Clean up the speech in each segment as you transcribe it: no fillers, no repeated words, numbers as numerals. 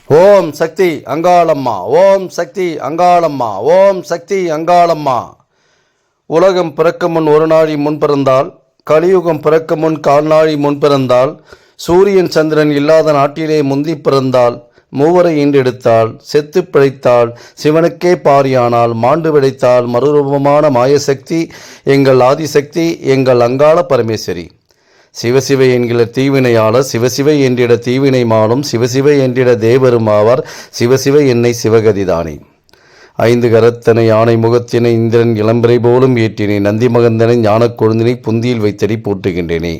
ஓம் சக்தி அங்காளம்மா, ஓம் சக்தி அங்காளம்மா, ஓம் சக்தி அங்காளம்மா. உலகம் பிறக்க முன் ஒரு நாழி முன் பிறந்தால், கலியுகம் பிறக்க முன் கால்நாழி முன் பிறந்தால், சூரியன் சந்திரன் இல்லாத நாட்டிலே முந்தி பிறந்தால், மூவரை ஈண்டெடுத்தாள், செத்து பிழைத்தாள், சிவனுக்கே பாரியானால், மாண்டு விடைத்தாள், மறுரூபமான மாயசக்தி எங்கள் ஆதிசக்தி, எங்கள் அங்காள பரமேஸ்வரி. சிவசிவ என்கிற தீவினையாளர், சிவசிவ என்றிட தீவினை மாலும், சிவசிவ என்றிட தேவரும் ஆவார், சிவசிவ என்னை சிவகதிதானே. 5 கரத்தனை யானை முகத்தினை இந்திரன் இளம்பிரை போலும் ஏற்றினை, நந்தி மகந்தனை ஞானக் கொழுந்தினை புந்தியில் வைத்தடி போட்டுகின்றேனே.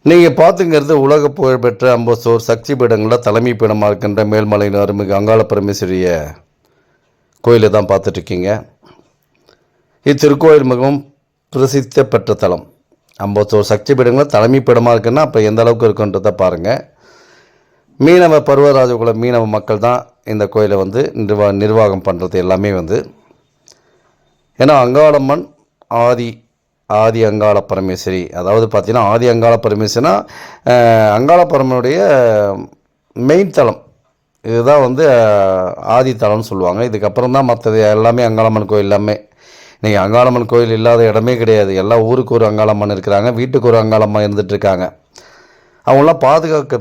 நீங்கள் பார்த்துங்கிறது உலக புகழ்பெற்ற அம்பத்தூர் சக்தி பீடங்களில் தலைமை பீடமாக இருக்கின்ற மேல்மலையின் அருள்மிகு அங்காள பரமேஸ்வரிய கோயிலை தான் பார்த்துட்ருக்கீங்க. இத்திருக்கோயில் மிகவும் பிரசித்தி பெற்ற தலம். அம்பத்தூர் சக்தி பீடங்களில் தலைமை பீடமாக இருக்குன்னா அப்போ எந்த அளவுக்கு இருக்குன்றதை பாருங்கள். மீனவ பருவராஜகுல மீனவ மக்கள் தான் இந்த கோயிலை வந்து நிர்வாகம் பண்ணுறது எல்லாமே வந்து. ஏன்னா அங்காளம்மன் ஆதி அங்காள பரமேஸ்வரி, அதாவது பார்த்திங்கன்னா ஆதி அங்காள பரமேஸ்வரினா அங்காள பரமனுடைய மெயின் தலம். இதுதான் வந்து ஆதி தலம்னு சொல்லுவாங்க. இதுக்கப்புறம் தான் மற்றது எல்லாமே அங்காளம்மன் கோயில் எல்லாமே. நீங்கள் அங்காளம்மன் கோயில் இல்லாத இடமே கிடையாது. எல்லா ஊருக்கு ஒரு அங்காளம்மன் இருக்கிறாங்க, வீட்டுக்கு ஒரு அங்காளம்மன் இருந்துகிட்ருக்காங்க. அவங்களாம்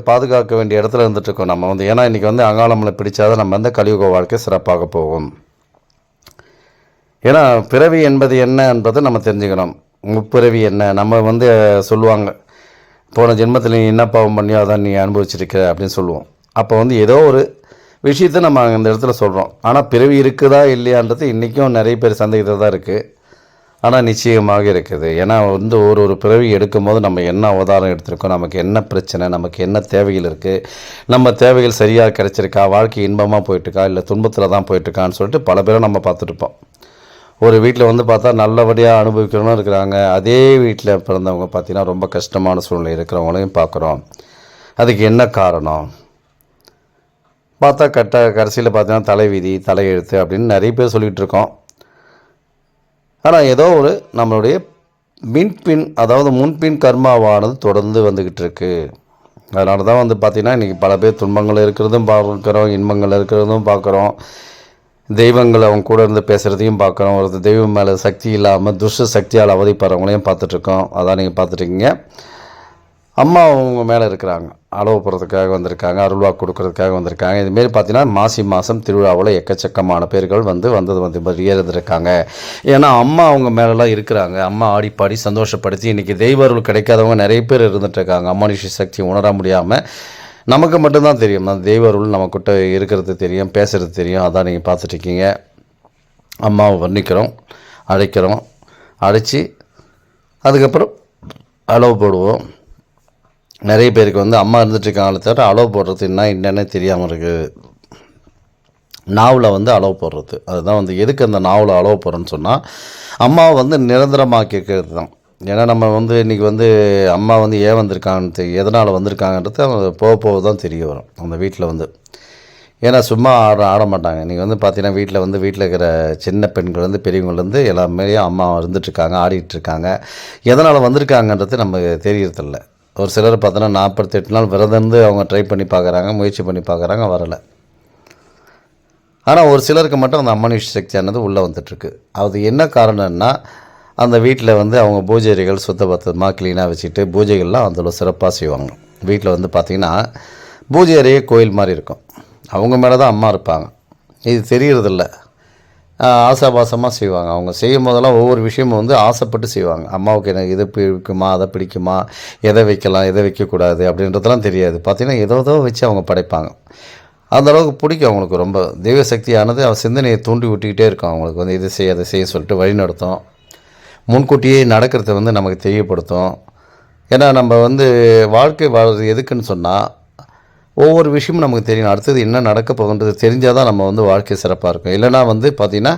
பாதுகாக்க வேண்டிய இடத்துல இருந்துகிட்ருக்கோம் நம்ம வந்து. ஏன்னா இன்றைக்கி வந்து அங்காளம்மனை பிடிச்சாதான் நம்ம வந்து கலியுக வாழ்க்கை சிறப்பாக போகும். ஏன்னா பிறவி என்பது என்ன என்பதை நம்ம தெரிஞ்சுக்கணும். முப்பிறவி என்ன நம்ம வந்து சொல்லுவாங்க, போன ஜென்மத்தில் நீ என்ன பாவம் பண்ணியோ அதான் நீ அனுபவிச்சிருக்க அப்படின்னு சொல்லுவோம். அப்போ வந்து ஏதோ ஒரு விஷயத்தை நம்ம அந்த இடத்துல சொல்கிறோம். ஆனால் பிறவி இருக்குதா இல்லையான்றது இன்றைக்கும் நிறைய பேர் சந்தேகத்தில் தான் இருக்குது. ஆனால் நிச்சயமாக இருக்குது. ஏன்னா வந்து ஒரு பிறவி எடுக்கும்போது நம்ம என்ன அவதாரம் எடுத்திருக்கோம், நமக்கு என்ன பிரச்சனை, நமக்கு என்ன தேவைகள் இருக்குது, நம்ம தேவைகள் சரியாக கிடச்சிருக்கா, வாழ்க்கை இன்பமாக போயிட்டுருக்கா இல்லை துன்பத்தில் தான் போயிட்டுருக்கான்னு சொல்லிட்டு பல பேரை நம்ம பார்த்துட்டுருப்போம். ஒரு வீட்டில் வந்து பார்த்தா நல்லபடியாக அனுபவிக்கிறவங்களும் இருக்கிறாங்க. அதே வீட்டில் பிறந்தவங்க பார்த்திங்கன்னா ரொம்ப கஷ்டமான சூழ்நிலை இருக்கிறவங்களையும் பார்க்குறோம். அதுக்கு என்ன காரணம் பார்த்தா கடைசியில் பார்த்தீங்கன்னா தலைவிதி தலையெழுத்து அப்படின்னு நிறைய பேர் சொல்லிகிட்டு இருக்கோம். ஆனால் ஏதோ ஒரு நம்மளுடைய அதாவது முன்பின் கர்மாவானது தொடர்ந்து வந்துக்கிட்டு இருக்கு. அதனால தான் வந்து பார்த்திங்கன்னா இன்றைக்கி பல பேர் துன்பங்கள் இருக்கிறதும் பார்க்குறோம், இன்பங்கள் இருக்கிறதும் பார்க்குறோம், தெய்வங்கள் அவங்க கூட இருந்து பேசுகிறதையும் பார்க்குறோம். ஒரு தெய்வம் மேலே சக்தி இல்லாமல் துஷ்ட சக்தியால் அவதிப்படுறவங்களையும் பார்த்துட்ருக்கோம். அதான் நீங்கள் பார்த்துட்ருக்கீங்க. அம்மா அவங்க மேலே இருக்கிறாங்க, அளவு போகிறதுக்காக வந்திருக்காங்க, அருள்வாக்கு கொடுக்கறதுக்காக வந்திருக்காங்க. இதுமாரி பார்த்தீங்கன்னா மாசி மாதம் திருவிழாவில் எக்கச்சக்கமான பேர்கள் இருந்திருக்காங்க. ஏன்னா அம்மா அவங்க மேலெலாம் இருக்கிறாங்க. அம்மா ஆடிப்பாடி சந்தோஷப்படுத்தி இன்றைக்கி தெய்வ அருள் கிடைக்காதவங்க நிறைய பேர் இருந்துகிட்ருக்காங்க. அம்மானுஷ சக்தி உணர முடியாமல் நமக்கு மட்டும்தான் தெரியும், அந்த தெய்வ அருள் நம்மக்கிட்ட இருக்கிறது தெரியும், பேசுகிறது தெரியும். அதான் நீங்கள் பார்த்துட்ருக்கீங்க. அம்மாவை வர்ணிக்கிறோம், அழைக்கிறோம், அழைச்சி அதுக்கப்புறம் அளவு போடுவோம். நிறைய பேருக்கு வந்து அம்மா இருந்துகிட்ருக்காங்களே தவிர அளவு போடுறது என்னென்னு தெரியாமல் இருக்குது. நாவில் வந்து அளவு போடுறது, அதுதான் வந்து எதுக்கு அந்த நாவில் அளவு போடுறோன்னு சொன்னால் அம்மாவை வந்து நிரந்தரமாக்கிக்கிறது தான். ஏன்னா நம்ம வந்து இன்றைக்கி வந்து அம்மா வந்து ஏன் வந்திருக்காங்கன்னு எதனால் வந்திருக்காங்கன்றது அவங்க போக தான் தெரிய வரும் அந்த வீட்டில் வந்து. ஏன்னா சும்மா ஆட மாட்டாங்க. நீங்கள் வந்து பார்த்தீங்கன்னா வீட்டில் இருக்கிற சின்ன பெண்கள்லேருந்து பெரியவங்கள்லேருந்து எல்லாமே அம்மா இருந்துகிட்ருக்காங்க, ஆடிட்டுருக்காங்க. எதனால் வந்திருக்காங்கன்றது நமக்கு தெரியறதில்ல. ஒரு சிலர் பார்த்தோன்னா 48 நாள் விரதம் இருந்து அவங்க ட்ரை பண்ணி பார்க்குறாங்க, முயற்சி பண்ணி பார்க்குறாங்க, வரலை. ஆனால் ஒரு சிலருக்கு மட்டும் அந்த அம்மனுஷ சக்தியானது உள்ளே வந்துட்டுருக்கு. அது என்ன காரணம்னா அந்த வீட்டில் வந்து அவங்க பூஜைகள் சுத்தபத்தமாக க்ளீனாக வச்சுட்டு பூஜைகள்லாம் அதில் சிறப்பாக செய்வாங்க. வீட்டில் வந்து பார்த்திங்கன்னா பூஜை அறையே கோயில் மாதிரி இருக்கும். அவங்க மேலே தான் அம்மா இருப்பாங்க. இது தெரியறதில்ல. ஆசாபாசமாக செய்வாங்க. அவங்க செய்யும் போதெல்லாம் ஒவ்வொரு விஷயமும் வந்து ஆசைப்பட்டு செய்வாங்க. அம்மாவுக்கு எனக்கு இது பிடிக்குமா, அதை பிடிக்குமா, எதை வைக்கலாம், எதை வைக்கக்கூடாது அப்படின்றதெல்லாம் தெரியாது. பார்த்திங்கன்னா ஏதோ வச்சு அவங்க படைப்பாங்க. அந்தளவுக்கு பிடிக்கும் அவங்களுக்கு. ரொம்ப தெய்வ சக்தியானது அவன் சிந்தனையை தூண்டி விட்டுக்கிட்டே இருக்கும். அவங்களுக்கு வந்து இதை செய்ய அதை செய்ய சொல்லிட்டு வழி நடத்தும். முன்கூட்டியே நடக்கிறத வந்து நமக்கு தெரியப்படுத்தும். ஏன்னா நம்ம வந்து வாழ்க்கை வாழ்கிறது எதுக்குன்னு சொன்னால் ஒவ்வொரு விஷயமும் நமக்கு தெரியும். அடுத்தது என்ன நடக்க போகுன்றது தெரிஞ்சால் தான் நம்ம வந்து வாழ்க்கை சிறப்பாக இருக்கும். இல்லைனா வந்து பார்த்திங்கன்னா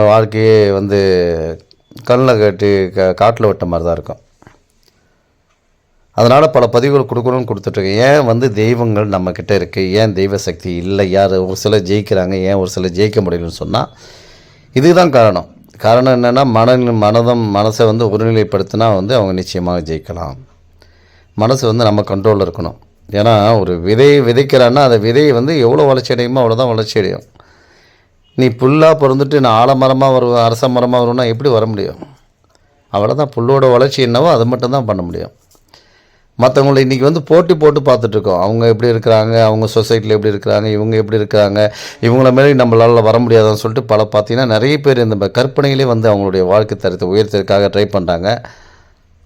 வாழ்க்கையே வந்து கண்ணில் கட்டி காட்டில் விட்ட மாதிரி தான் இருக்கும். அதனால் பல பதிவுகள் கொடுக்கணும்னு கொடுத்துட்ருக்கேன். ஏன் வந்து தெய்வங்கள் நம்மக்கிட்ட இருக்குது, ஏன் தெய்வ சக்தி இல்லை, யார் ஒரு சிலர் ஜெயிக்கிறாங்க, ஏன் ஒரு சிலர் ஜெயிக்க முடியலன்னு சொன்னால் இதுதான் காரணம். என்னென்னா மனசை வந்து ஒருநிலைப்படுத்தினா வந்து அவங்க நிச்சயமாக ஜெயிக்கலாம். மனசு வந்து நம்ம கண்ட்ரோலில் இருக்கணும். ஏன்னா ஒரு விதையை விதைக்கிறான்னா அந்த விதையை வந்து எவ்வளோ வளர்ச்சி அடையுமோ அவ்வளோதான் வளர்ச்சி அடையும். நீ புல்லாக பிறந்துட்டு நான் ஆலமரமாக வருவேன் அரச மரமாக வருவேன்னா எப்படி வர முடியும்? அவ்வளோதான். புல்லோட வளர்ச்சி என்னவோ அதை மட்டும்தான் பண்ண முடியும். மற்றவங்களை இன்றைக்கி வந்து போட்டி போட்டு பார்த்துட்ருக்கோம். அவங்க எப்படி இருக்கிறாங்க, அவங்க சொசைட்டியில் எப்படி இருக்கிறாங்க, இவங்க எப்படி இருக்கிறாங்க, இவங்கள மாரி நம்மளால் வர முடியாதுன்னு சொல்லிட்டு பார்த்தீங்கன்னா நிறைய பேர் இந்த கற்பனையிலே வந்து அவங்களுடைய வாழ்க்கை தரத்தை உயர்த்ததுக்காக ட்ரை பண்ணுறாங்க.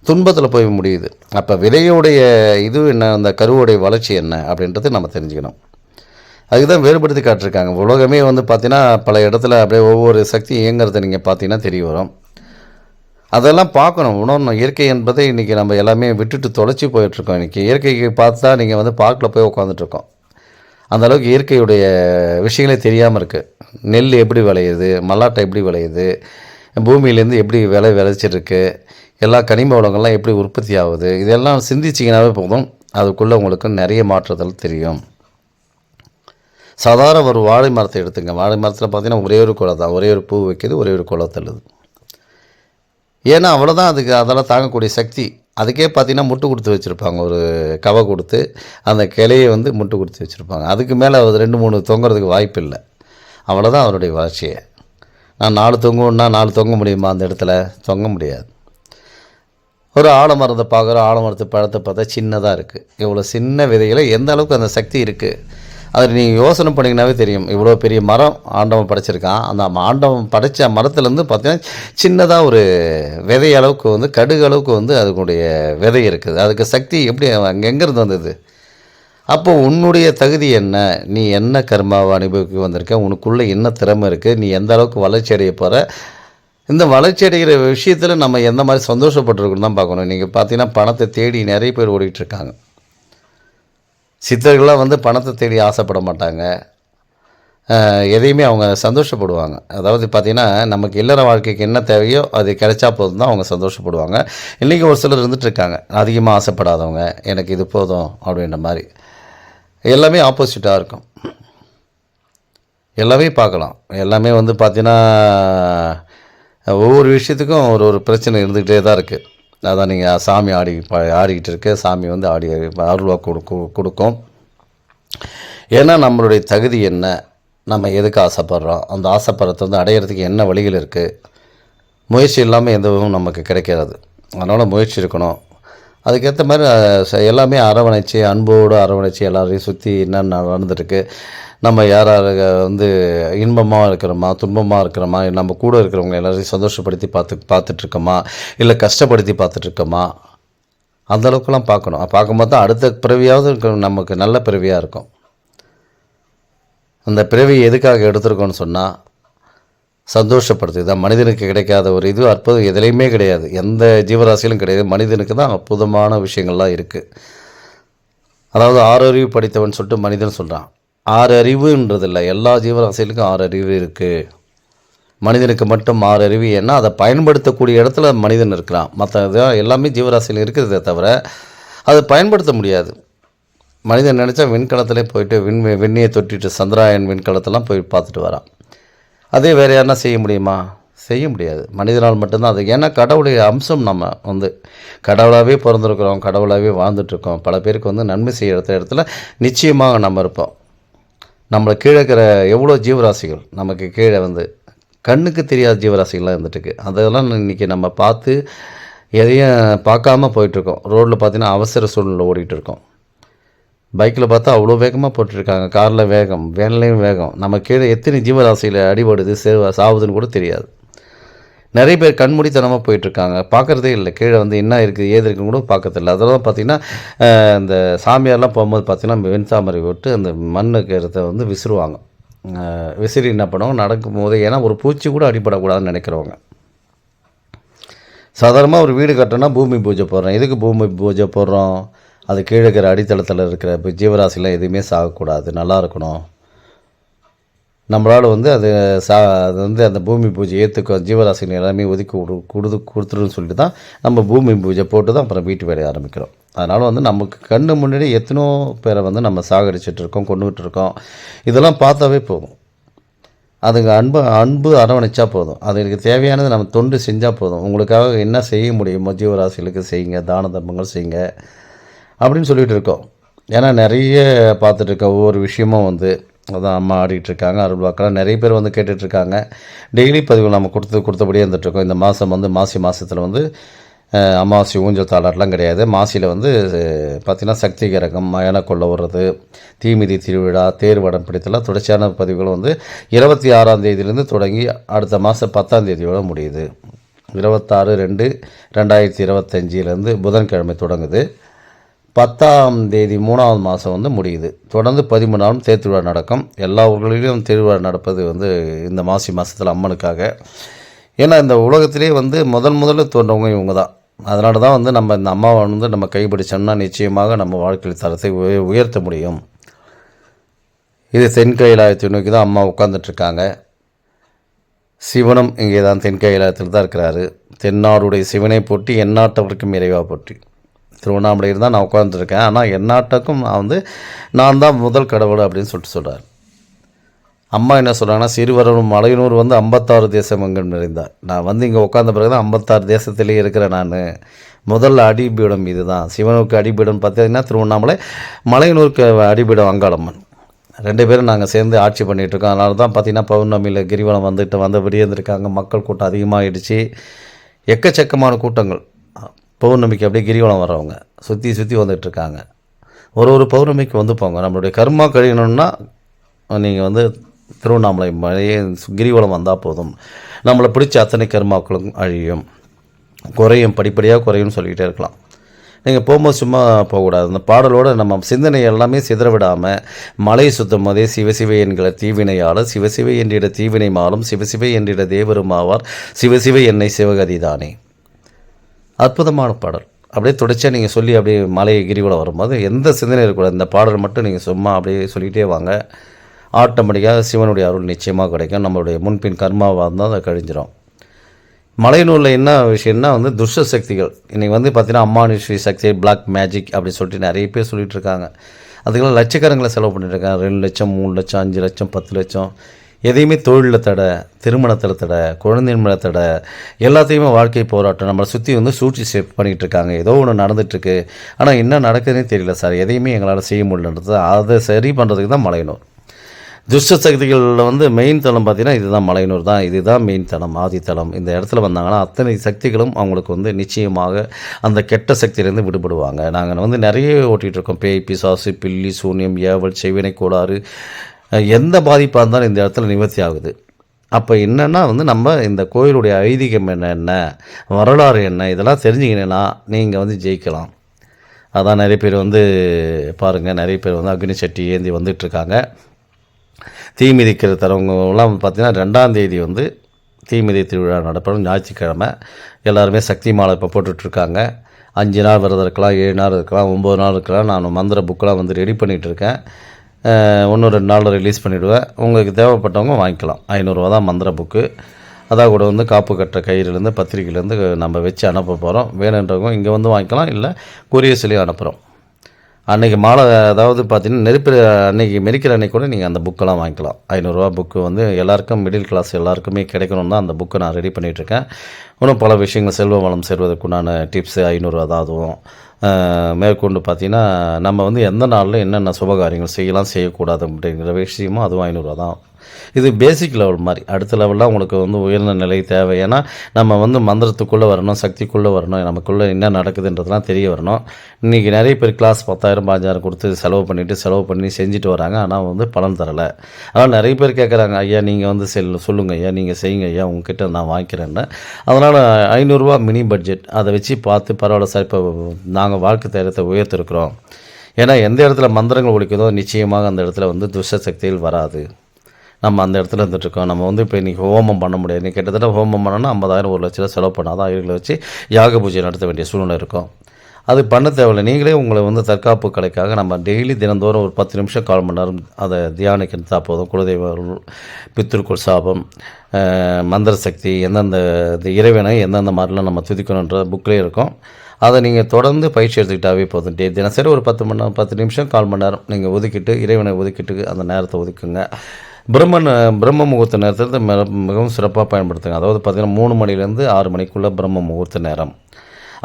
துன்பத்தில் போய் முடியுது. அப்போ விதையோடைய இது என்ன, அந்த கருவோடைய வளர்ச்சி என்ன அப்படின்றது நம்ம தெரிஞ்சுக்கணும். அதுக்கு தான் வேறுபடுத்தி காட்டிருக்காங்க. உலகமே வந்து பார்த்திங்கன்னா பல இடத்துல அப்படியே ஒவ்வொரு சக்தி இயங்கிறத நீங்கள் பார்த்தீங்கன்னா தெரிய வரும். அதெல்லாம் பார்க்கணும், உணரணும். இயற்கை என்பதை இன்றைக்கி நம்ம எல்லாமே விட்டுட்டு தொலைச்சி போயிட்டுருக்கோம். இன்றைக்கி இயற்கைக்கு பார்த்தா நீங்கள் வந்து பார்க்கில் போய் உட்காந்துட்ருக்கோம். அந்தளவுக்கு இயற்கையுடைய விஷயங்களே தெரியாமல் இருக்குது. நெல் எப்படி விளையுது, மல்லாட்டை எப்படி விளையுது, பூமியிலேருந்து எப்படி விளைச்சிருக்கு, எல்லா கனிம வளங்கள்லாம் எப்படி உற்பத்தி ஆகுது, இதெல்லாம் சிந்திச்சிங்கனாவே போதும். அதுக்குள்ளே உங்களுக்கு நிறைய மாற்றுதல் தெரியும். சாதாரண ஒரு வாழை மரத்தை எடுத்துங்க. வாழை மரத்தில் பார்த்தீங்கன்னா ஒரே ஒரு குலை தான், ஒரே ஒரு பூ வைக்கிது, ஒரே ஒரு குலை தள்ளுது. ஏன்னா அவ்வளோதான், அதுக்கு அதெல்லாம் தாங்கக்கூடிய சக்தி. அதுக்கே பார்த்திங்கன்னா முட்டு கொடுத்து வச்சுருப்பாங்க, ஒரு கவை கொடுத்து அந்த கிளையை வந்து முட்டு கொடுத்து வச்சுருப்பாங்க. அதுக்கு மேலே அது 2-3 தொங்குறதுக்கு வாய்ப்பு இல்லை. அவ்வளோதான் அவருடைய வளர்ச்சியை. நான் 4 தொங்குன்னா 4 தொங்க முடியுமா? அந்த இடத்துல தொங்க முடியாது. ஒரு ஆலமரத்தை பார்க்குறோம், ஆலமரத்து பழத்தை பார்த்தா சின்னதாக இருக்குது. இவ்வளோ சின்ன விதைகளை எந்த அளவுக்கு அந்த சக்தி இருக்குது அதை நீங்கள் யோசனை பண்ணிங்கனாவே தெரியும். இவ்வளோ பெரிய மரம் ஆண்டவன் படைச்சிருக்கான். அந்த ஆண்டவன் படைத்த மரத்துலேருந்து பார்த்தீங்கன்னா சின்னதாக ஒரு விதை அளவுக்கு வந்து கடுகு அளவுக்கு வந்து அதுக்குடைய விதை இருக்குது. அதுக்கு சக்தி எப்படி அங்கே எங்கேருந்து வந்தது? அப்போது உன்னுடைய தகுதி என்ன, நீ என்ன கர்மாவை அனுபவிக்க வந்திருக்க, உனக்குள்ளே என்ன திறமை இருக்குது, நீ எந்த அளவுக்கு வளர்ச்சி அடைய போகிற, இந்த வளர்ச்சி அடைகிற விஷயத்தில் நம்ம எந்த மாதிரி சந்தோஷப்பட்டுருக்குன்னு தான் பார்க்கணும். நீங்கள் பார்த்தீங்கன்னா பணத்தை தேடி நிறைய பேர் ஓடிட்டுருக்காங்க. சித்தர்கள்லாம் வந்து பணத்தை தேடி ஆசைப்பட மாட்டாங்க. எதையுமே அவங்க சந்தோஷப்படுவாங்க. அதாவது பார்த்திங்கன்னா நமக்கு இல்லற வாழ்க்கைக்கு என்ன தேவையோ அது கிடைச்சா போதும் தான் அவங்க சந்தோஷப்படுவாங்க. இன்றைக்கி ஒரு சிலர் இருந்துகிட்ருக்காங்க, அதிகமாக ஆசைப்படாதவங்க, எனக்கு இது போதும் அப்படின்ற மாதிரி. எல்லாமே ஆப்போசிட்டாக இருக்கும். எல்லாமே பார்க்கலாம். எல்லாமே வந்து பார்த்திங்கன்னா ஒவ்வொரு விஷயத்துக்கும் ஒரு ஒரு பிரச்சனை இருந்துக்கிட்டே தான் இருக்குது. அதான் நீங்கள் சாமி ஆடிக்கிட்டு இருக்கு, சாமி வந்து அருள்வா கொடுக்கும். ஏன்னா நம்மளுடைய தகுதி என்ன, நம்ம எதுக்கு ஆசைப்படுறோம், அந்த ஆசைப்படுறத வந்து அடையிறதுக்கு என்ன வழிகள் இருக்குது. முயற்சி இல்லாமல் எதுவும் நமக்கு கிடைக்காது. அதனால் முயற்சி இருக்கணும். அதுக்கேற்ற மாதிரி எல்லாமே அரவணைச்சி, அன்போடு அரவணைச்சி எல்லாரையும் சுற்றி என்னென்ன நடந்துட்டுருக்கு, நம்ம யார் வந்து இன்பமாக இருக்கிறோமா, துன்பமாக இருக்கிறோமா, நம்ம கூட இருக்கிறவங்க எல்லோரையும் சந்தோஷப்படுத்தி பார்த்துட்ருக்கோமா, இல்லை கஷ்டப்படுத்தி பார்த்துட்ருக்கோமா, அந்தளவுக்குலாம் பார்க்கணும். பார்க்கும்போது தான் அடுத்த பிறவியாவது நமக்கு நல்ல பிறவியாக இருக்கும். அந்த பிறவி எதுக்காக எடுத்துருக்கோன்னு சொன்னால் சந்தோஷப்படுத்து தான். மனிதனுக்கு கிடைக்காத ஒரு இது அற்புதம் எதுலேயுமே கிடையாது, எந்த ஜீவராசியிலும் கிடையாது. மனிதனுக்கு தான் அற்புதமான விஷயங்கள்லாம் இருக்குது. அதாவது 6 அறிவு படித்தவன் சொல்லிட்டு மனிதன் சொல்கிறான். 6 அறிவுன்றது இல்லை, எல்லா ஜீவராசிகளுக்கும் 6 அறிவு இருக்குது. மனிதனுக்கு மட்டும் 6 அறிவு. ஏன்னா அதை பயன்படுத்தக்கூடிய இடத்துல மனிதன் இருக்கிறான். மற்ற எல்லாமே ஜீவராசியில் இருக்கிறதே தவிர அதை பயன்படுத்த முடியாது. மனிதன் நினச்சா விண்கலத்திலே போயிட்டு விண்ணியை தொட்டிட்டு சந்திராயன் விண்கலத்தெல்லாம் போய் பார்த்துட்டு வரான். அதே வேறு யாருன்னா செய்ய முடியுமா? செய்ய முடியாது. மனிதனால் மட்டும்தான் அது. ஏன்னா கடவுளுடைய அம்சம். நம்ம வந்து கடவுளாகவே பிறந்திருக்கிறோம், கடவுளாகவே வாழ்ந்துட்டுருக்கோம். பல பேருக்கு வந்து நன்மை செய்கிற இடத்துல நிச்சயமாக நம்ம இருப்போம். நம்மளை கீழே இருக்கிற எவ்வளோ ஜீவராசிகள் நமக்கு கீழே வந்து கண்ணுக்கு தெரியாத ஜீவராசிகள்லாம் இருந்துட்டுருக்கு. அதெல்லாம் இன்றைக்கி நம்ம பார்த்து எதையும் பார்க்காம போயிட்டுருக்கோம். ரோட்டில் பார்த்திங்கன்னா அவசர சூழ்நிலை ஓடிட்டு இருக்கோம். பைக்கில் பார்த்தா அவ்வளோ வேகமாக போட்டுருக்காங்க, காரில் வேகம், வேன்லேயும் வேகம். நம்ம கீழே எத்தனை ஜீவராசியில் அடிபடுது சாவுதுன்னு கூட தெரியாது. நிறைய பேர் கண்மூடித்தனமாக போயிட்டுருக்காங்க, பார்க்குறதே இல்லை. கீழே வந்து என்ன இருக்குது ஏது இருக்குன்னு கூட பார்க்கறதில்ல. அதெல்லாம் பார்த்திங்கன்னா இந்த சாமியார்லாம் போகும்போது பார்த்திங்கன்னா வெண்சாமரை விட்டு அந்த மண்ணுக்கு இடத்த வந்து விசிறுவாங்க. விசிறி என்ன பண்ணுவாங்க நடக்கும்போது, ஏன்னா ஒரு பூச்சி கூட அடிபடக்கூடாதுன்னு நினைக்கிறவங்க. சாதாரணமாக ஒரு வீடு கட்டணும்னா பூமி பூஜை போடுறோம். எதுக்கு பூமி பூஜை போடுறோம்? அது கீழே இருக்கிற அடித்தளத்தில் இருக்கிற ஜீவராசிலாம் எதுவுமே சாகக்கூடாது, நல்லா இருக்கணும். நம்மளால் வந்து அது வந்து அந்த பூமி பூஜை ஏற்றுக்க ஜீவராசிகள் எல்லாமே ஒதுக்கி கொடுத்துருன்னு சொல்லிட்டு தான் நம்ம பூமி பூஜை போட்டு தான் அப்புறம் வீட்டு வேலையை ஆரம்பிக்கிறோம். அதனால் வந்து நமக்கு கண்ணு முன்னாடி எத்தனோ பேரை வந்து நம்ம சாகடிச்சிட்ருக்கோம், கொண்டுகிட்டு இருக்கோம். இதெல்லாம் பார்த்தாவே போதும். அதுங்க அன்பு அரவணைச்சா போதும். அதுக்கு தேவையானது நம்ம தொண்டு செஞ்சால் போதும். உங்களுக்காக என்ன செய்ய முடியுமோ ஜீவராசிகளுக்கு செய்யுங்க, தான தர்மங்கள் செய்யுங்க அப்படின்னு சொல்லிகிட்டு இருக்கோம். ஏன்னா நிறைய பார்த்துட்ருக்க ஒவ்வொரு விஷயமும் வந்து அதான் அம்மா ஆடிட்டுருக்காங்க, அருள் பார்க்கலாம். நிறைய பேர் வந்து கேட்டுட்ருக்காங்க. டெய்லி பதிவு நம்ம கொடுத்தபடியே இருந்துகிட்ருக்கோம். இந்த மாதம் வந்து மாசி மாதத்தில் வந்து அமாவாசை ஊஞ்சல் தாளாட்டெலாம் கிடையாது. மாசியில் வந்து பார்த்திங்கன்னா சக்தி கரகம், மயான கொள்ள விடுறது, தீமிதி திருவிழா, தேர் வடம் பிடித்தெல்லாம் தொடர்ச்சியான பதிவுகள் வந்து 26ஆம் தேதியிலேருந்து தொடங்கி அடுத்த மாதம் 10ஆம் தேதியோட முடியுது. 26/2/2025 புதன்கிழமை தொடங்குது. 10ஆம் தேதி 3ஆவது மாதம் வந்து முடியுது. தொடர்ந்து 13 நாளும் தேர் திருவிழா நடக்கும். எல்லா ஊர்களிலும் திருவிழா நடப்பது வந்து இந்த மாசி மாதத்தில் அம்மனுக்காக. ஏன்னா இந்த உலகத்திலே வந்து முதல்ல தோன்றவங்க இவங்க தான். அதனால தான் வந்து நம்ம இந்த அம்மாவை வந்து நம்ம கைப்பிடிச்சோம்னா நிச்சயமாக நம்ம வாழ்க்கை தரத்தை உயர்த்த முடியும். இது தென்கைலாயத்தை நோக்கி தான் அம்மா உட்காந்துட்ருக்காங்க. சிவனும் இங்கே தான் தென்கைலாயத்தில் தான் இருக்கிறாரு. தென்னாடுடைய சிவனை போற்றி எந்நாட்டவருக்கும் இறைவா போற்றி. திருவண்ணாமலையில் தான் நான் உட்காந்துருக்கேன். ஆனால் எந்நாட்டுக்கும் நான் தான் முதல் கடவுள் அப்படின்னு சொல்கிறார். அம்மா என்ன சொல்கிறாங்கன்னா, சிறுவரும் மலையனூர் வந்து 56 தேசம் எங்கும் நிறைந்தார். நான் வந்து இங்கே உட்காந்த பிறகு தான் 56 தேசத்திலே இருக்கிறேன். நான் முதல்ல அடிபீடம் இது தான். சிவனுக்கு அடிபீடம் பார்த்தீங்கன்னா திருவண்ணாமலை, மலையனூருக்கு அடிபீடம் அங்காளம்மன். 2 பேரும் நாங்கள் சேர்ந்து ஆட்சி பண்ணிகிட்ருக்கோம். அதனால தான் பார்த்திங்கன்னா பௌர்ணமியில் கிரிவலம் வந்தபடியே இருந்திருக்காங்க. மக்கள் கூட்டம் அதிகமாகிடுச்சு. எக்கச்சக்கமான கூட்டங்கள் பௌர்ணமிக்கு அப்படியே கிரிவலம் வர்றவங்க சுற்றி வந்துட்டுருக்காங்க. ஒரு பௌர்ணமிக்கு வந்து போங்க. நம்மளுடைய கர்மா கழியணுன்னா நீங்கள் வந்து திருவண்ணாமலை மலையே கிரிவலம் வந்தால் போதும். நம்மளை பிடிச்ச அத்தனை கர்மாக்களும் அழியும், குறையும், படிப்படியாக குறையும் சொல்லிக்கிட்டே இருக்கலாம். நீங்கள் போகும்போது சும்மா போகக்கூடாது. அந்த பாடலோடு நம்ம சிந்தனை எல்லாமே சிதற விடாமல் மலை சுத்தம் போதே சிவசிவை என்கிற தீவினையாளர் சிவசிவை என்றிட தீவினை மாலும் சிவசிவை என்றிட தேவருமாவார் சிவசிவை என்னை சிவகதி தானே. அற்புதமான பாடல். அப்படியே தொடர்ச்சியாக நீங்கள் சொல்லி அப்படியே மலை கிரிவலம் வரும்போது எந்த சிந்தனை இருக்கக்கூடாது. இந்த பாடல் மட்டும் நீங்கள் சும்மா அப்படியே சொல்லிகிட்டே வாங்க. ஆட்டோமேட்டிக்காக சிவனுடைய அருள் நிச்சயமாக கிடைக்கும். நம்மளுடைய முன்பின் கர்மாவாக இருந்தால் அதை கழிஞ்சிடும். மலையனூரில் என்ன விஷயம்னா வந்து துஷ்ட சக்திகள் இன்றைக்கி வந்து பார்த்திங்கன்னா அம்மானுஷ்வி சக்தி, பிளாக் மேஜிக் அப்படின்னு சொல்லிட்டு நிறைய பேர் சொல்லிகிட்டு இருக்காங்க. அதுக்கெல்லாம் லட்சக்கரங்களை செலவு பண்ணிட்டுருக்காங்க. 2 லட்சம், 3 லட்சம், 5 லட்சம், 10 லட்சம். எதையுமே தொழிலில் தடை, திருமணத்தில் தடை, குழந்தையின் மேலே தடை, எல்லாத்தையுமே வாழ்க்கை போராட்டம் நம்மளை சுற்றி வந்து சூழ்ச்சி பண்ணிகிட்டு இருக்காங்க. ஏதோ ஒன்று நடந்துகிட்ருக்கு, ஆனால் என்ன நடக்குதுன்னே தெரியல சார், எதையுமே எங்களால் செய்ய முடியலன்றது. அதை சரி பண்ணுறதுக்கு தான் மலையனூர். துஷ்ட சக்திகளில் வந்து மெயின் தளம் பார்த்திங்கன்னா இதுதான் மலையனூர் தான். இதுதான் மெயின் தளம், ஆதித்தளம். இந்த இடத்துல வந்தாங்கன்னா அத்தனை சக்திகளும் அவங்களுக்கு வந்து நிச்சயமாக அந்த கெட்ட சக்தியிலேருந்து விடுபடுவாங்க. நாங்கள் வந்து நிறைய ஓட்டிகிட்ருக்கோம். பேய், பிசாசு, பில்லி, சூன்யம், ஏவல், செய்வினை கோளாறு, எந்த பாதிப்பாக இருந்தாலும் இந்த இடத்துல நிவர்த்தி ஆகுது. அப்போ என்னென்னா வந்து நம்ம இந்த கோயிலுடைய ஐதீகம் என்ன, வரலாறு என்ன, இதெல்லாம் தெரிஞ்சுக்கினேன்னா நீங்கள் வந்து ஜெயிக்கலாம். அதான் நிறைய பேர் வந்து பாருங்கள், நிறைய பேர் வந்து அக்னி சட்டி ஏந்தி வந்துட்டுருக்காங்க. தீ மிதிக்கிற தரவங்கலாம் பார்த்திங்கன்னா 2ஆம் தேதி வந்து தீமிதி திருவிழா நடப்படும். ஞாயிற்றுக்கிழமை எல்லாருமே சக்தி மாலை இப்போ போட்டுட்ருக்காங்க. 5 நாள் விரதம் இருக்கலாம், 7 நாள் இருக்கலாம், 9 நாள் இருக்கலாம். நான் மந்திர புக்கெலாம் வந்து ரெடி பண்ணிகிட்ருக்கேன். இன்னும் 2 நாளில் ரிலீஸ் பண்ணிவிடுவேன். உங்களுக்கு தேவைப்பட்டவங்க வாங்கிக்கலாம். 500 தான் மந்திர புக்கு. அதான் கூட வந்து காப்பு கட்டுற கயிறுலேருந்து பத்திரிக்கையிலேருந்து நம்ம வச்சு அனுப்ப போகிறோம். வேணுன்றவங்க இங்கே வந்து வாங்கிக்கலாம், இல்லை கொரியர்ஸ்லேயும் அனுப்புகிறோம். அன்றைக்கி மாலை அதாவது பார்த்திங்கன்னா நெருப்பு அன்றைக்கி மெரிக்கிற அன்றைக்கி கூட நீங்கள் அந்த புக்கெல்லாம் வாங்கிக்கலாம். 500 புக்கு வந்து எல்லாருக்கும் மிடில் கிளாஸ் எல்லாருக்குமே கிடைக்கணும் தான் அந்த புக்கை நான் ரெடி பண்ணிகிட்ருக்கேன். இன்னும் பல விஷயங்கள் செல்வ வளம் சேர்வதற்குண்டான டிப்ஸு 500 தான். அதுவும் மேற்கொண்டு பார்த்திங்கன்னா நம்ம வந்து எந்த நாளில் என்னென்ன சுபகாரியங்கள் செய்யலாம் செய்யக்கூடாது அப்படிங்கிற விஷயமும் அதுவும் 500 தான். இது பேசிக் லெவல் மாதிரி. அடுத்த லெவலில் உங்களுக்கு வந்து உயர்ந்த நிலை தேவை. ஏன்னா நம்ம வந்து மந்திரத்துக்குள்ளே வரணும், சக்திக்குள்ளே வரணும், நமக்குள்ளே என்ன நடக்குதுன்றதுலாம் தெரிய வரணும். இன்றைக்கி நிறைய பேர் கிளாஸ் 10,000 15,000 கொடுத்து செலவு பண்ணி செஞ்சுட்டு வராங்க. ஆனால் வந்து பலன் தரலை. அதனால் நிறைய பேர் கேட்குறாங்க, ஐயா நீங்கள் வந்து சொல்லுங்கள் ஐயா, நீங்கள் செய்யுங்க ஐயா, உங்ககிட்ட நான் வாங்கிக்கிறேன்னு. அதனால் 500 மினி பட்ஜெட், அதை வச்சு பார்த்து பரவாயில்ல சார், இப்போ நாங்கள் வாழ்க்கை தரத்தை உயர்த்திருக்கிறோம். ஏன்னா எந்த இடத்துல மந்திரங்கள் ஒழிக்குதோ நிச்சயமாக அந்த இடத்துல வந்து துஷ்ட சக்திகள் வராது. நம்ம அந்த இடத்துல இருந்துகிட்ருக்கோம். நம்ம வந்து இப்போ இன்றைக்கி ஹோமம் பண்ண முடியாது. இன்றைக்கி கிட்டத்தட்ட ஹோமம் பண்ணோன்னா 50,000 1 லட்சம் செலவு பண்ணாதான் ஐயர்களை வச்சு யாக பூஜை நடத்த வேண்டிய சூழ்நிலை இருக்கும். அது பண்ண தேவையில்லை. நீங்களே உங்களை வந்து தற்காப்பு கலைக்காக நம்ம டெய்லி தினந்தோறும் ஒரு 10 நிமிஷம் 1/4 மணி நேரம் அதை தியானிக்கிறதா போதும். குலதெய்வ பித்ருக்குள் சாபம், மந்திர சக்தி, எந்தெந்த இறைவனை எந்தெந்த மாதிரிலாம் நம்ம துதிக்கணுன்ற புக்கிலே இருக்கும். அதை நீங்கள் தொடர்ந்து பயிற்சி எடுத்துக்கிட்டாவே போதும். தினசரி ஒரு 10 நிமிஷம் 1/4 மணி நேரம் நீங்கள் ஒதுக்கிட்டு இறைவனை ஒதுக்கிட்டு அந்த நேரத்தை ஒதுக்குங்க. பிரம்ம முகூர்த்த நேரத்தில் மிகவும் சிறப்பாக பயன்படுத்துங்க. அதாவது பார்த்திங்கன்னா 3 மணிலேருந்து 6 மணிக்குள்ளே பிரம்ம முகூர்த்த நேரம்.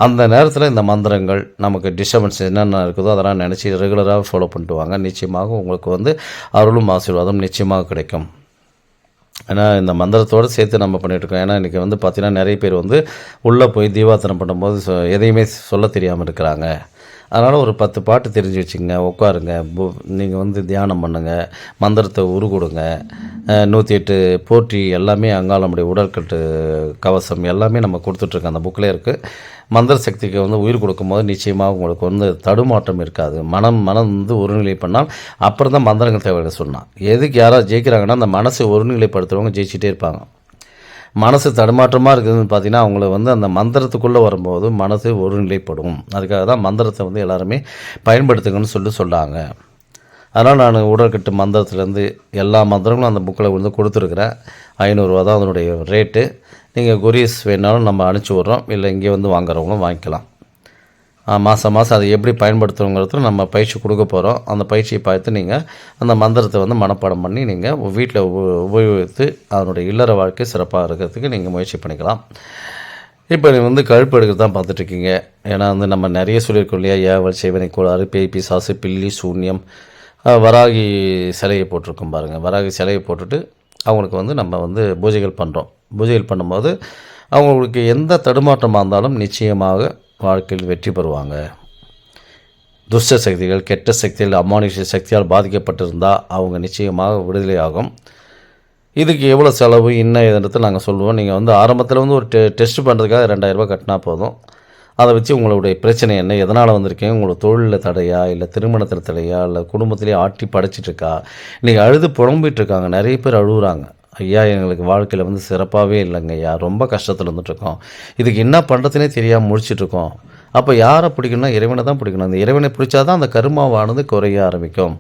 அந்த நேரத்தில் இந்த மந்திரங்கள் நமக்கு டிஸ்டர்பன்ஸ் என்னென்ன இருக்குதோ அதெல்லாம் நினச்சி ரெகுலராக ஃபாலோ பண்ணிட்டு வாங்க. நிச்சயமாக உங்களுக்கு வந்து அருளும் ஆசீர்வாதம் நிச்சயமாக கிடைக்கும். ஏன்னா இந்த மந்திரத்தோடு சேர்த்து நம்ம பண்ணிகிட்ருக்கோம். ஏன்னா இன்றைக்கி வந்து பார்த்திங்கன்னா நிறைய பேர் வந்து உள்ளே போய் தீபார்த்தனம் பண்ணும்போது எதையுமே சொல்ல தெரியாமல் இருக்கிறாங்க. அதனால் ஒரு 10 பாட்டு தெரிஞ்சு வச்சுங்க, உட்காருங்க, நீங்கள் வந்து தியானம் பண்ணுங்கள், மந்திரத்தை உருகொடுங்க. 108 போற்றி எல்லாமே அங்காளமுடைய உடற்கட்டு கவசம் எல்லாமே நம்ம கொடுத்துட்ருக்கோம். அந்த புக்கில் இருக்குது. மந்திர சக்திக்கு வந்து உயிர் கொடுக்கும்போது நிச்சயமாக உங்களுக்கு வந்து தடுமாற்றம் இருக்காது. மனம் வந்து ஒருநிலை பண்ணால் அப்புறம் தான் மந்திரங்கள் தேவைன்னு சொன்னான். எதுக்கு யாராவது ஜெயிக்கிறாங்கன்னா அந்த மனசை ஒருநிலைப்படுத்துகிறவங்க ஜெயிச்சிட்டே இருப்பாங்க. மனசு தடுமாற்றமாக இருக்குதுன்னு பார்த்தீங்கன்னா அவங்கள வந்து அந்த மந்திரத்துக்குள்ளே வரும்போது மனசு ஒருநிலைப்படும். அதுக்காக தான் மந்திரத்தை வந்து எல்லாருமே பயன்படுத்துங்கன்னு சொல்கிறாங்க. அதனால் நான் உடற்கட்டு மந்திரத்துலேருந்து எல்லா மந்திரங்களும் அந்த புக்கில் வந்து கொடுத்துருக்குறேன். 500 தான் அதனுடைய ரேட்டு. நீங்கள் கொரியர்ஸ் வேணாலும் நம்ம அனுப்பிச்சி விட்றோம், இல்லை இங்கே வந்து வாங்குறவங்களும் வாங்கிக்கலாம். மாதம் அதை எப்படி பயன்படுத்துகிறோங்கிறது நம்ம பயிற்சி கொடுக்க போகிறோம். அந்த பயிற்சியை பார்த்து நீங்கள் அந்த மந்திரத்தை வந்து மனப்பாடம் பண்ணி நீங்கள் வீட்டில் உபயோகித்து அதனுடைய இல்லற வாழ்க்கை சிறப்பாக இருக்கிறதுக்கு நீங்கள் முயற்சி பண்ணிக்கலாம். இப்போ நீங்கள் வந்து கழுப்பு எடுக்கிறது தான் பார்த்துட்ருக்கீங்க. ஏன்னா வந்து நம்ம நிறைய சொல்லியிருக்கோம் இல்லையா, ஏவல், செய்வனை, கோளாறு, பேய், பிசாசு, பில்லி, சூன்யம். வராகி சிலையை போட்டிருக்கோம் பாருங்கள். வராகி சிலையை போட்டுட்டு அவங்களுக்கு வந்து நம்ம வந்து பூஜைகள் பண்ணுறோம். பூஜைகள் பண்ணும்போது அவங்களுக்கு எந்த தடுமாற்றமாக இருந்தாலும் நிச்சயமாக வாழ்க்கையில் வெற்றி பெறுவாங்க. துஷ்ட சக்திகள், கெட்ட சக்திகள், அமானுஷ சக்தியால் பாதிக்கப்பட்டிருந்தால் அவங்க நிச்சயமாக விடுதலை ஆகும். இதுக்கு எவ்வளோ செலவு என்ன எதுன்றது நாங்கள் சொல்லுவோம். நீங்கள் வந்து ஆரம்பத்தில் வந்து ஒரு டெஸ்ட் பண்ணுறதுக்காக 2000 ரூபாய் கட்டினா போதும். அதை வச்சு உங்களுடைய பிரச்சனை என்ன, எதனால் வந்திருக்கீங்க, உங்களோட தொழிலில் தடையா, இல்லை திருமணத்தில் தடையா, இல்லை குடும்பத்திலே ஆட்டி படைச்சிட்ருக்கா, இன்றைக்கி அழுது புலம்பிகிட்ருக்காங்க. நிறைய பேர் அழுகுறாங்க. ஐயா எங்களுக்கு வாழ்க்கையில் வந்து சிறப்பாகவே இல்லைங்க ஐயா, ரொம்ப கஷ்டத்தில் வந்துட்டுருக்கோம், இதுக்கு என்ன பண்ணுறதுனே தெரியாமல் முடிச்சிட்ருக்கோம். அப்போ யாரை பிடிக்கணும்னா இறைவனை தான் பிடிக்கணும். அந்த இறைவனை பிடிச்சா தான் அந்த கருமாவானது குறைய ஆரம்பிக்கும்.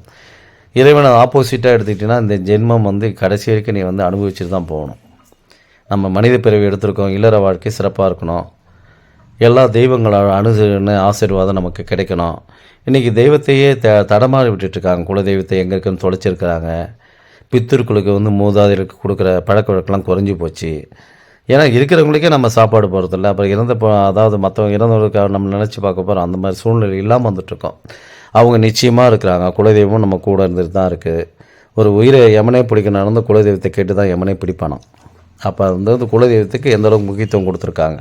இறைவனை ஆப்போசிட்டாக எடுத்துக்கிட்டிங்கன்னா இந்த ஜென்மம் வந்து கடைசி வரைக்கும் நீ வந்து அனுபவிச்சுட்டு தான் போகணும். நம்ம மனித பிறவி எடுத்திருக்கோம், இல்லற வாழ்க்கை சிறப்பாக இருக்கணும், எல்லா தெய்வங்களோட ஆசீர்வாதம் நமக்கு கிடைக்கணும். இன்றைக்கி தெய்வத்தையே தடமாறி விட்டுட்டுருக்காங்க. குல தெய்வத்தை எங்கே இருக்குன்னு தொலைச்சிருக்கிறாங்க. பித்திருக்களுக்கு வந்து மூதாதையருக்கு கொடுக்குற பழக்க வழக்கெல்லாம் குறைஞ்சி போச்சு. ஏன்னா இருக்கிறவங்களுக்கே நம்ம சாப்பாடு போகிறதில்ல. அப்புறம் அதாவது மற்றவங்க இறந்தவர்களுக்காக நம்ம நினச்சி பார்க்க போகிறோம். அந்த மாதிரி சூழ்நிலை இல்லாமல் வந்துட்டுருக்கோம். அவங்க நிச்சயமாக இருக்கிறாங்க. குலதெய்வம் நம்ம கூட இருந்துட்டு தான் இருக்குது. ஒரு உயிரை யமனே பிடிக்கணும் நடந்து குலதெய்வத்தை கேட்டு தான் யமனே பிடிப்பானோம். அப்போ வந்து குலதெய்வத்துக்கு எந்தளவுக்கு முக்கியத்துவம் கொடுத்துருக்காங்க.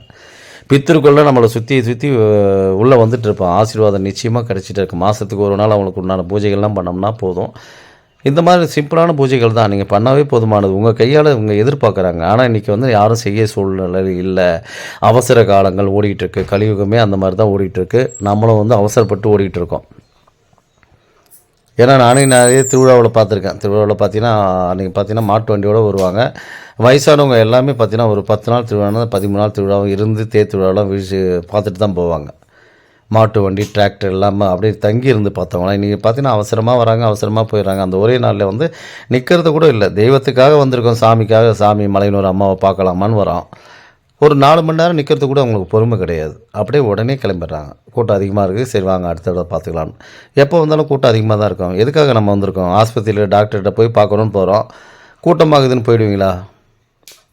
பித்திருக்குள்ளே நம்மளை சுற்றி உள்ளே வந்துட்டு இருப்போம். ஆசீர்வாதம் நிச்சயமாக கிடச்சிட்டு இருக்குது. மாதத்துக்கு ஒரு நாள் அவங்களுக்கு உண்டான பூஜைகள்லாம் பண்ணோம்னா போதும். இந்த மாதிரி சிம்பிளான பூஜைகள் தான் நீங்கள் பண்ணாவே போதுமானது. உங்கள் கையால் இவங்க எதிர்பார்க்குறாங்க. ஆனால் இன்றைக்கி வந்து யாரும் செய்ய சூழ்நிலை இல்லை. அவசர காலங்கள் ஓடிட்டுருக்கு. கலியுகமே அந்த மாதிரி தான் ஓடிட்டுருக்கு. நம்மளும் வந்து அவசரப்பட்டு ஓடிட்டுருக்கோம். ஏன்னா நானே நிறைய திருவிழாவில் பார்த்துருக்கேன். திருவிழாவில் பார்த்தீங்கன்னா அன்றைக்கி பார்த்தீங்கன்னா மாட்டு வண்டியோடு வருவாங்க. வயசானவங்க எல்லாமே பார்த்தீங்கன்னா ஒரு 10 நாள் திருவிழானா 13 நாள் திருவிழாவும் இருந்து திருவிழாலாம் வீழ்ச்சி பார்த்துட்டு தான் போவாங்க. மாட்டு வண்டி, டிராக்டர் இல்லாமல் அப்படியே தங்கி இருந்து பார்த்தவங்களாம் இன்றைக்கி பார்த்தீங்கன்னா அவசரமாக வராங்க, அவசரமாக போயிடுறாங்க. அந்த ஒரே நாளில் வந்து நிற்கிறது கூட இல்லை. தெய்வத்துக்காக வந்திருக்கோம், சாமிக்காக, சாமி மலையனூர் அம்மாவை பார்க்கலாமான்னு வரோம். ஒரு 4 மணி நேரம் நிற்கிறது கூட அவங்களுக்கு பொறுமை கிடையாது. அப்படியே உடனே கிளம்பிடுறாங்க. கூட்டம் அதிகமாக இருக்குது, சரி வாங்க அடுத்த தடவை பார்த்துக்கலான்னு. எப்போ வந்தாலும் கூட்டம் அதிகமாக தான் இருக்கும். எதுக்காக நம்ம வந்திருக்கோம்? ஆஸ்பத்திரியில் டாக்டர்கிட்ட போய் பார்க்கணுன்னு போகிறோம். கூட்டமாகுதுன்னு போயிடுவீங்களா?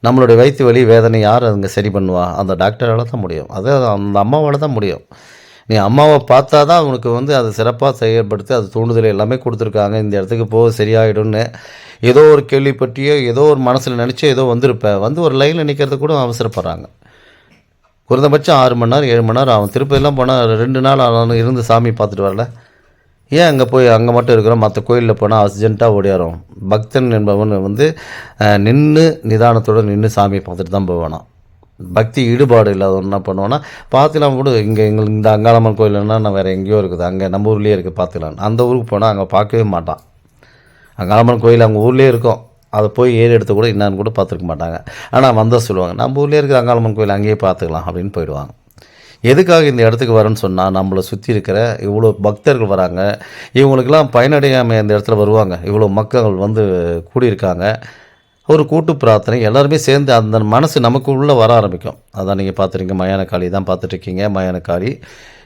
நம்மளுடைய வயிற்று வலி, வேதனை யார் அங்கே சரி பண்ணுவா? அந்த டாக்டரால் தான் முடியும். அது அந்த அம்மாவால் தான் முடியும். நீ அம்மாவை பார்த்தா தான் அவனுக்கு வந்து அதை சிறப்பாக செயல்படுத்தி அது தூண்டுதல் எல்லாமே கொடுத்துருக்காங்க. இந்த இடத்துக்கு போக சரியாயிடும்னு ஏதோ ஒரு கேள்விப்பட்டியோ ஏதோ ஒரு மனசில் நினச்சோ ஏதோ வந்திருப்பேன். வந்து ஒரு லைனில் நிற்கிறது கூட அவசரப்படுறாங்க. குறைந்தபட்சம் 6 மணி நேரம் 7 மணி நேரம் ஆகும். திருப்பதிலாம் போனால் 2 நாள் ஆனாலும் இருந்து சாமி பார்த்துட்டு வரல. ஏன் அங்கே போய் அங்கே மட்டும் இருக்கிறோம், மற்ற கோயிலில் போனால் அர்ஜென்ட்டாக ஓடியாரோம். பக்தன் என்பவன் வந்து நின்று நிதானத்தோடு நின்று சாமியை பார்த்துட்டு தான் போவானா. பக்தி ஈடுபாடு இல்லாத என்ன பண்ணுவோன்னா பார்த்துக்கலாம் கூட. எங்களுக்கு இந்த அங்காளம்மன் கோயில்னா நான் வேறு எங்கேயோ இருக்குது, அங்கே நம்ம ஊர்லேயே இருக்குது பார்த்துக்கலாம். அந்த ஊருக்கு போனால் அங்கே பார்க்கவே மாட்டான். அங்காளம்மன் கோயில் அவங்க ஊர்லேயே இருக்கும், அதை போய் ஏறி எடுத்து கூட என்னான்னு கூட பார்த்துருக்க மாட்டாங்க. ஆனால் வந்தால் சொல்லுவாங்க நம்ம ஊர்லேயே இருக்கிற அங்காளம்மன் கோயில் அங்கேயே பார்த்துக்கலாம் அப்படின்னு போயிடுவாங்க. எதுக்காக இந்த இடத்துக்கு வரேன்னு சொன்னால் நம்மளை சுற்றி இருக்கிற இவ்வளோ பக்தர்கள் வராங்க. இவங்களுக்கெல்லாம் பயனடையாமல் இந்த இடத்துல வருவாங்க. இவ்வளோ மக்கள் வந்து கூடியிருக்காங்க. ஒரு கூட்டு பிரார்த்தனை எல்லாருமே சேர்ந்து அந்த மனசு நமக்கு உள்ளே வர ஆரம்பிக்கும். அதான் நீங்கள் பார்த்துருக்கீங்க, மயானக்காளி தான் பார்த்துட்ருக்கீங்க. மயானக்காளி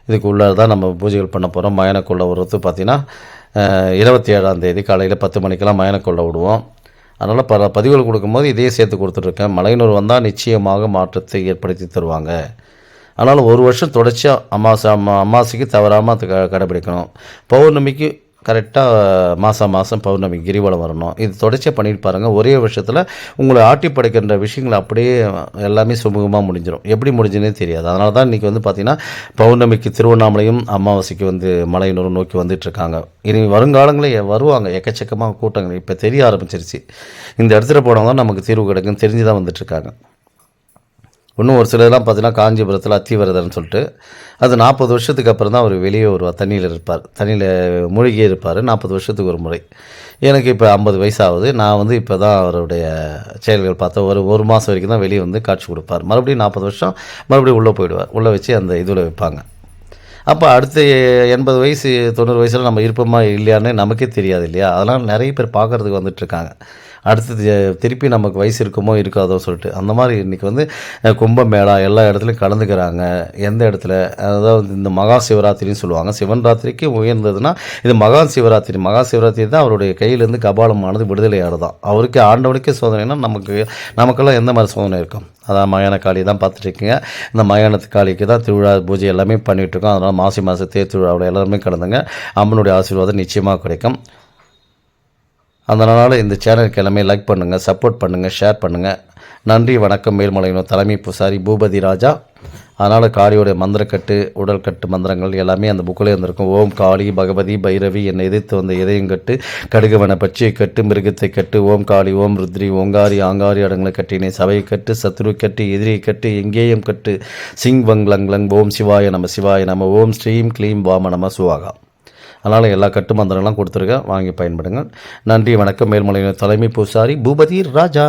இதுக்கு உள்ளே தான் நம்ம பூஜைகள் பண்ண போகிறோம். மயானக்குள்ளே வருவது பார்த்திங்கன்னா 27ஆம் தேதி காலையில் 10 மணிக்கெல்லாம் மயானக்குள்ளே விடுவோம். அதனால் பதிவுகள் கொடுக்கும்போது இதையே சேர்த்து கொடுத்துட்ருக்கேன். மலையனூர் வந்தால் நிச்சயமாக மாற்றத்தை ஏற்படுத்தி தருவாங்க. அதனால் ஒரு வருஷம் தொடர்ச்சியாக அமாவாசைக்கு தவறாமல் கடைப்பிடிக்கணும். பௌர்ணமிக்கு கரெக்டாக மாதம் பௌர்ணமி கிரிவலம் வரணும். இது தொடர்ச்சியாக பண்ணிட்டு பாருங்கள். ஒரே வருஷத்தில் உங்களை ஆட்டி படைக்கின்ற விஷயங்கள் அப்படியே எல்லாமே சுமூகமாக முடிஞ்சிடும். எப்படி முடிஞ்சுன்னே தெரியாது. அதனால தான் இன்றைக்கி வந்து பார்த்திங்கன்னா பௌர்ணமிக்கு திருவண்ணாமலையும் அமாவாசைக்கு வந்து மலையனூரும் நோக்கி வந்துட்டுருக்காங்க. இனி வருங்காலங்களில் வருவாங்க எக்கச்சக்கமாக கூட்டங்கள். இப்போ தெரிய ஆரம்பிச்சிருச்சு. இந்த இடத்துல போனவங்க தான் நமக்கு தீர்வு கிடைக்குன்னு தெரிஞ்சு தான் வந்துட்டுருக்காங்க. இன்னும் ஒரு சிலர்லாம் பார்த்தீங்கன்னா காஞ்சிபுரத்தில் அத்திவரதர்னு சொல்லிட்டு அது 40 வருஷத்துக்கு அப்புறம் தான் அவர் வெளியே வருவார். தண்ணியில் இருப்பார், தண்ணியில் மூழ்கியே இருப்பார் 40 வருஷத்துக்கு ஒரு முறை. எனக்கு இப்போ 50 வயசாகுது. நான் வந்து இப்போ தான் அவருடைய செயல்கள் பார்த்தா ஒரு மாதம் வரைக்கும் தான் வெளியே வந்து காட்சி கொடுப்பார். மறுபடியும் 40 வருஷம் மறுபடியும் உள்ளே போயிடுவார். உள்ளே வச்சு அந்த இதில் வைப்பாங்க. அப்போ அடுத்து 80 வயசு 90 வயசில் நம்ம இருப்போமா இல்லையான்னு நமக்கே தெரியாது இல்லையா? அதெல்லாம் நிறைய பேர் பார்க்குறதுக்கு வந்துட்டுருக்காங்க. அடுத்தது திருப்பி நமக்கு வயசு இருக்குமோ இருக்காதோ சொல்லிட்டு அந்த மாதிரி இன்றைக்கி வந்து கும்பமேளா எல்லா இடத்துலையும் கலந்துக்கிறாங்க. எந்த இடத்துல அதாவது இந்த மகா சிவராத்திரின்னு சொல்லுவாங்க. சிவன் ராத்திரிக்கு உயர்ந்ததுன்னா இது மகா சிவராத்திரி தான் அவருடைய கையிலேருந்து கபாலமானது விடுதலை ஆடுதான். அவருக்கு ஆண்டவனுக்கே சோதனைனா நமக்கெல்லாம் எந்த மாதிரி சோதனை இருக்கும்? அதான் மயான காளி தான் பார்த்துட்ருக்கீங்க. இந்த மயானத்து காளிக்கு தான் திருவிழா பூஜை எல்லாமே பண்ணிகிட்ருக்கோம். அதனால் மாசி தேர் திருவிழாவில் எல்லாருமே கலந்துங்க. அம்மனுடைய ஆசீர்வாதம் நிச்சயமாக கிடைக்கும். அதனால் இந்த சேனலுக்கு எல்லாமே லைக் பண்ணுங்கள், சப்போர்ட் பண்ணுங்கள், ஷேர் பண்ணுங்கள். நன்றி, வணக்கம். மேல்மலையனூர் தலைமை பூசாரி பூபதி ராஜா. அதனால் காளியோடைய மந்திரக்கட்டு உடல் கட்டு மந்திரங்கள் எல்லாமே அந்த புக்கில் இருந்திருக்கும். ஓம் காளி பகவதி பைரவி என்னை எதிர்த்து வந்த இதயம் கட்டு கடுகவன பச்சையை கட்டு மிருகத்தை கட்டு ஓம் காளி ஓம் ருத்ரி ஓங்காரி ஆங்காரி அடங்களை கட்டினை சபையை கட்டு சத்ரு கட்டு எதிரியை கட்டு எங்கேயும் கட்டு சிங் வங் லங் லங் ஓம் சிவாய நம ஓம் ஸ்ரீம் க்ளீம் வாம நம சுவாகா. அதனால் எல்லா கட்டு மந்திரங்கள்லாம் கொடுத்துருக்கேன், வாங்கி பயன்படுங்கள். நன்றி, வணக்கம். மேல்மலையனூர் தலைமை பூசாரி பூபதி ராஜா.